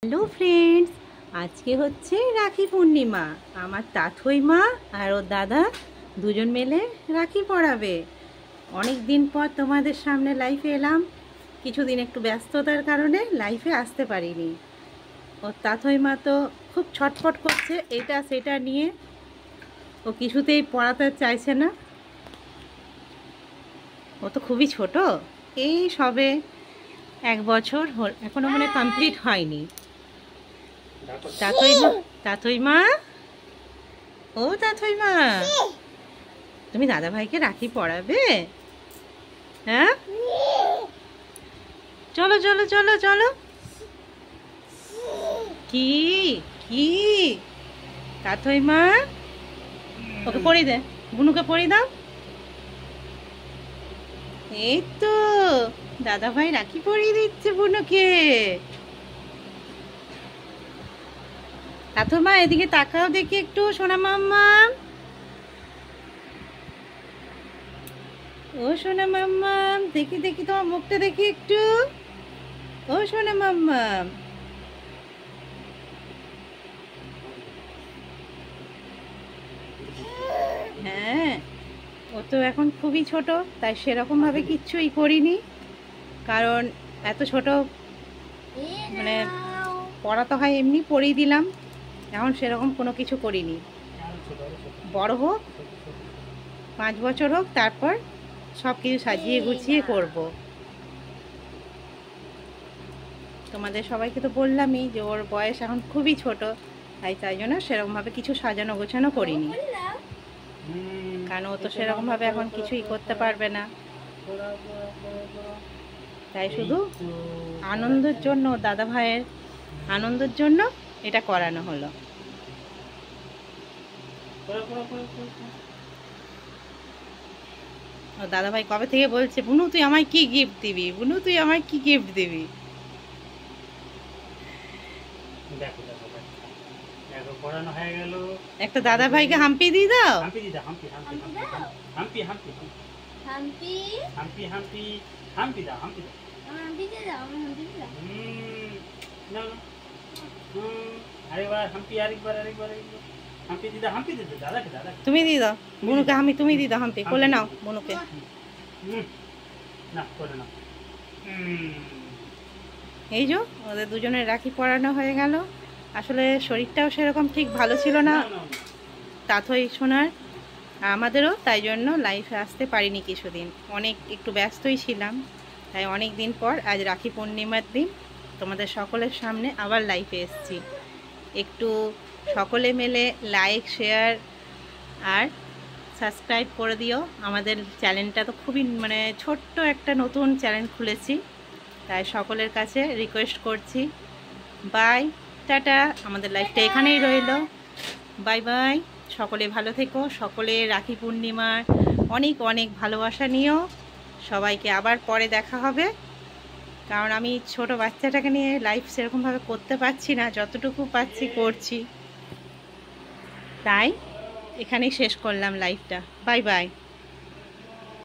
Hello friends, আজকে হচ্ছে রাখি পূর্ণিমা। আমার তাথই মা আর ওর দাদা দুজন মিলে রাখি পরাবে। অনেক দিন পর তোমাদের সামনে লাইফে এলাম। কিছুদিন একটু ব্যস্ততার কারণে লাইফে আসতে পারিনি। ওর তাথই মা তো খুব ছটফট করছে এটা সেটা নিয়ে। ও কিছুতেই পড়াতে চাইছে না। ও তো খুবই ছোট, এই সবে 1 বছর এখনো মানে কমপ্লিট হয়নি। তাথই মা, ও তাথই মা, তুমি দাদা ভাইকে রাখি পরাবে? হ্যাঁ, চলো চলো চলো চলো। কি কি তাথই মা, ওকে পরিয়ে দে, বুনুকে পরিয়ে দাও। এই তো দাদা ভাই রাখি পরিয়ে দিচ্ছে বুনুকে। তাথই মা এদিকে তাকাও দেখি একটু, সোনা মাম্মা। ও সোনা মাম্মা, দেখি দেখি তোমার মুখটা দেখি একটু। ও সোনা মাম্মা, হ্যাঁ, ও তো এখন খুবই ছোট, তাই সেরকমভাবে কিচ্ছুই করিনি। কারণ এত ছোট মানে পড়া তো হয় এমনি পড়িয়ে দিলাম, এখন সেরকম কোনো কিছু করিনি। বড় হোক, 5 বছর হোক, তারপর সব কিছু সাজিয়ে গুছিয়ে করব। তোমাদের সবাইকে তো বললামই যে ওর বয়স এখন খুবই ছোট, তাই জন্য সেরকমভাবে কিছু সাজানো গোছানো করিনি। কারণ ও তো সেরকমভাবে এখন কিছুই করতে পারবে না, তাই শুধু আনন্দের জন্য, দাদা ভাইয়ের আনন্দের জন্য এটা করানো হলো। ও দাদা ভাই কবে থেকে বলছে, বুনু তুই আমায় কি গিফট দিবি, বুনু তুই আমায় কি গিফট দিবি। একটা দাদা ভাইকে হাম্পি দিয়ে দাও। তুমি দিয়ে দাও বুনুকে হাম্পি, তুমি দিয়ে দাও হাম্পি, কোলে নাও বুনুকে। এই যে ওদের দুজনের রাখি পরানো হয়ে গেল। আসলে শরীরটাও সেরকম ঠিক ভালো ছিল না তাথই সোনার, আমাদেরও, তাই জন্য লাইফে আসতে পারিনি কিছুদিন, অনেক একটু ব্যস্তই ছিলাম। তাই অনেক দিন পর আজ রাখি পূর্ণিমার দিন তোমাদের সকলের সামনে আবার লাইফে এসেছি। একটু সকলে মিলে লাইক, শেয়ার আর সাবস্ক্রাইব করে দিও। আমাদের চ্যানেলটা তো খুবই মানে ছোট্ট একটা নতুন চ্যানেল খুলেছি, তাই সকলের কাছে রিকোয়েস্ট করছি। বাই, টাটা, আমাদের লাইফটা এখানেই রইল। বাই বাই, সকলে ভালো থেকো, সকলে রাখি পূর্ণিমার অনেক অনেক ভালোবাসা নিও। সবাইকে আবার পরে দেখা হবে। কারণ আমি ছোট বাচ্চাটাকে নিয়ে লাইফ সেরকমভাবে করতে পারছি না, যতটুকু পাচ্ছি করছি, তাই এখানেই শেষ করলাম লাইফটা। Bye bye.